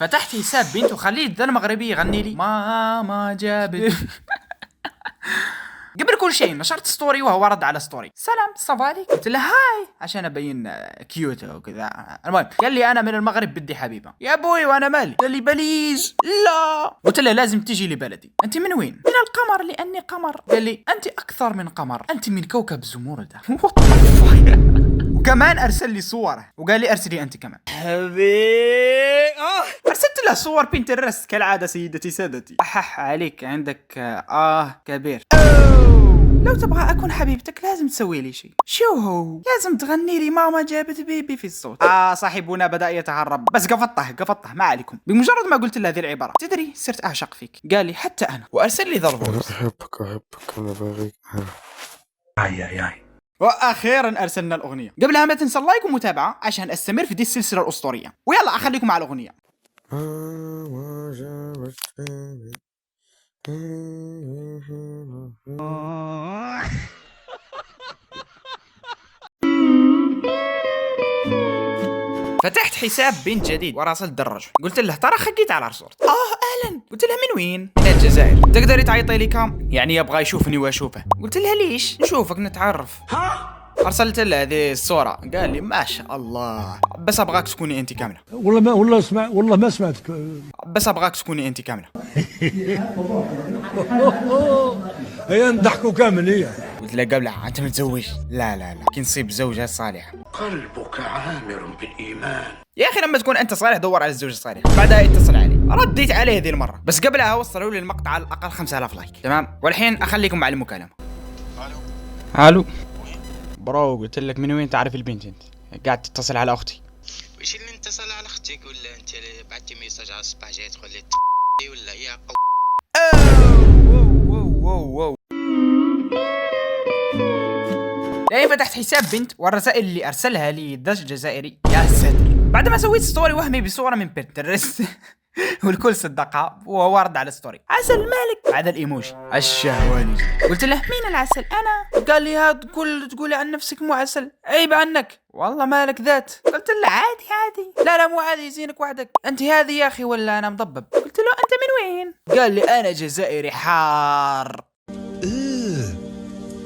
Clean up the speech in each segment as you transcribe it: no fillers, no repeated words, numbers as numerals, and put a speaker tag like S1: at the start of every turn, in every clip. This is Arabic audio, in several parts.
S1: فتحت حساب بنت وخليت ذا المغربي يغني لي ماما جابت. قبل كل شيء نشرت ستوري وهو رد على ستوري، سلام صفاليك، قلت له هاي عشان ابين كيوت وكذا. المهم قال لي انا من المغرب بدي حبيبه. يا ابوي وانا مالي؟ قال لي بليز. لا قلت له لازم تجي لبلدي. انت من وين؟ من القمر لاني قمر. قال لي انت اكثر من قمر، انت من كوكب زمردة. وكمان ارسل لي صوره وقال لي ارسلي انت كمان. حبيبي ارسلت له صور بنترست كالعاده سيدتي سادتي. احح عليك عندك كبير. لو تبغى اكون حبيبتك لازم تسوي لي شيء. شو هو؟ لازم تغني لي ماما جابت بيبي في الصوت. صاحبنا بدا يتهرب، بس قفطه ما عليكم. بمجرد ما قلت له هذه العباره تدري صرت اعشق فيك. قال لي حتى انا، وارسل لي ذا الفويس.
S2: احبك انا باغيك.
S1: اي واخيرا ارسلنا الاغنيه. قبلها ما تنسى اللايك ومتابعه عشان استمر في دي السلسله الاسطوريه. ويلا اخليكم مع الاغنيه. فتحت حساب بنت جديد وراسلت دراجه، قلت له ترى خقيت على صورت. اهلا. قلت لها من وين؟ من الجزائر. تقدري تعيطي لي كام؟ يعني يبغى يشوفني واشوفه. قلت لها ليش؟ نشوفك نتعرف. ارسلت له هذه الصوره، قال لي ما شاء الله بس ابغاك تكوني انت كامله.
S3: والله ما سمعتك.
S1: بس ابغاك تكوني انت كامله.
S3: هي نضحكوا كامل هي.
S1: قلت له قبلها انت متزوج؟ لا كي نصيب زوجة صالحة.
S4: قلبك عامر بالإيمان.
S1: يا اخي لما تكون انت صالح دور على الزوجة الصالحة. بعدها يتصل علي، رديت عليه ذي المرة، بس قبلها وصلوا لي المقطع على الاقل 5000 لايك. تمام، والحين اخليكم مع المكالمة. الو برو، قلت لك من وين تعرف البنت انت؟ قاعد تتصل على اختي.
S5: وش اللي اتصل على اختك؟ ولا انت اللي بعتي ميساج على الصباح جاي تقول لي ولا يا
S1: واو. لين فتحت حساب بنت والرسائل اللي ارسلها لي دش جزائري. يا ساتر، بعد ما سويت ستوري وهمي بصوره من بنترست والكل صدقها وهو رد على ستوري عسل مالك بعد الايموجي الشهواني. قلت له مين العسل؟ انا. قال لي هاد كل تقولي عن نفسك مو عسل، عيب عنك والله مالك ذات. قلت له عادي. لا مو عادي، يزينك وحدك. انت هذه يا اخي ولا انا مضبب؟ قلت له انت من وين؟ قال لي انا جزائري حار.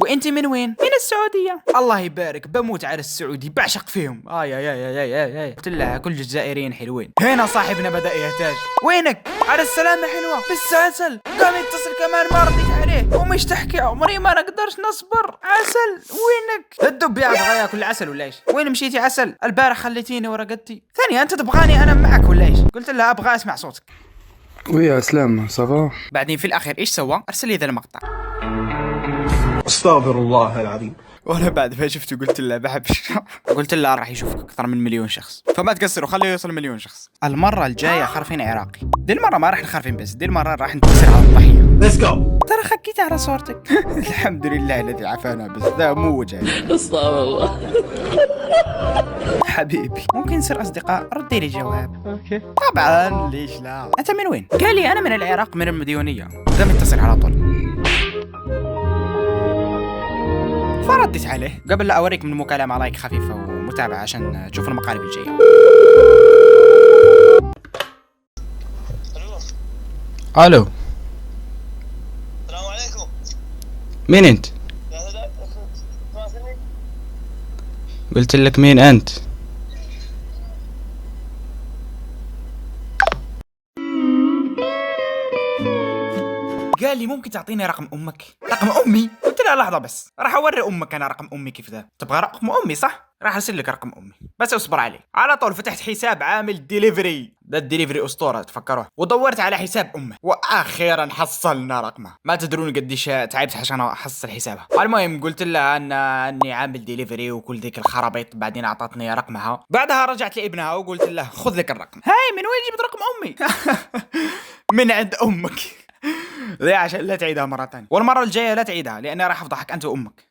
S1: وانت من وين؟ من السعودية. الله يبارك، بموت على السعودي، بعشق فيهم. يا قلت له كل الجزائريين حلوين. هنا صاحبنا بدأ يهتاج، وينك؟ على السلامة حلوة بس عسل. قام يتصل كمان ما رديت عليه، ومش تحكي عمري ما نقدرش نصبر. عسل وينك؟ الدب يبغى ياكل عسل ولا ايش؟ وين مشيتي عسل؟ البارح خليتيني ورقدتي. ثانية انت تبغاني انا معك ولا ايش؟ قلت له ابغى اسمع صوتك.
S2: ويا اسلام صافا.
S1: بعدين في الاخير ايش سوى؟ ارسل لي ذا المقطع.
S4: استغفر الله العظيم.
S1: وانا بعد ما شفته قلت له بحب قلت له راح يشوفك اكثر من 1,000,000 شخص، فما تقصروا خليه يوصل 1,000,000 شخص. المره الجايه خرفين عراقي. دي المره ما راح نخرفين بس، دي المره راح نتصل على الضحيه.
S4: Let's go.
S1: ترى خكيت على صورتك. الحمد لله الذي عافانا، بس ذا مو وجهي.
S6: استغفر الله.
S1: حبيبي ممكن نصير اصدقاء؟ ردي لي جواب. اوكي طبعا ليش لا. انت من وين؟ قال لي انا من العراق من المديونيه. قام يتصل على طول، فردت عليه. قبل لا اوريك من المكالمه لايك خفيفه ومتابعه عشان تشوف المقالب الجايه. الو
S5: السلام عليكم.
S1: مين انت؟ قلت لك مين انت؟ قال لي ممكن تعطيني رقم امك؟ رقم امي؟ قلت له لحظه بس راح اوري امك انا رقم امي كيف ذا. تبغى رقم امي صح؟ راح ارسل لك رقم امي بس اصبر علي. على طول فتحت حساب عامل ديليفري، ده الديليفري اسطوره تفكروه، ودورت على حساب امه واخيرا حصلنا رقمه. ما تدرون قديش تعبت عشان احصل حسابها. المهم قلت لها اني عامل ديليفري وكل ذيك الخرابيط. بعدين اعطتني رقمها، بعدها رجعت لابنها وقلت له خذ لك الرقم. هاي من وين جبت رقم امي؟ من عند امك. ذي عشان لا تعيدها مرة ثانية، والمرة الجاية لا تعيدها لأني راح أفضحك أنت وأمك.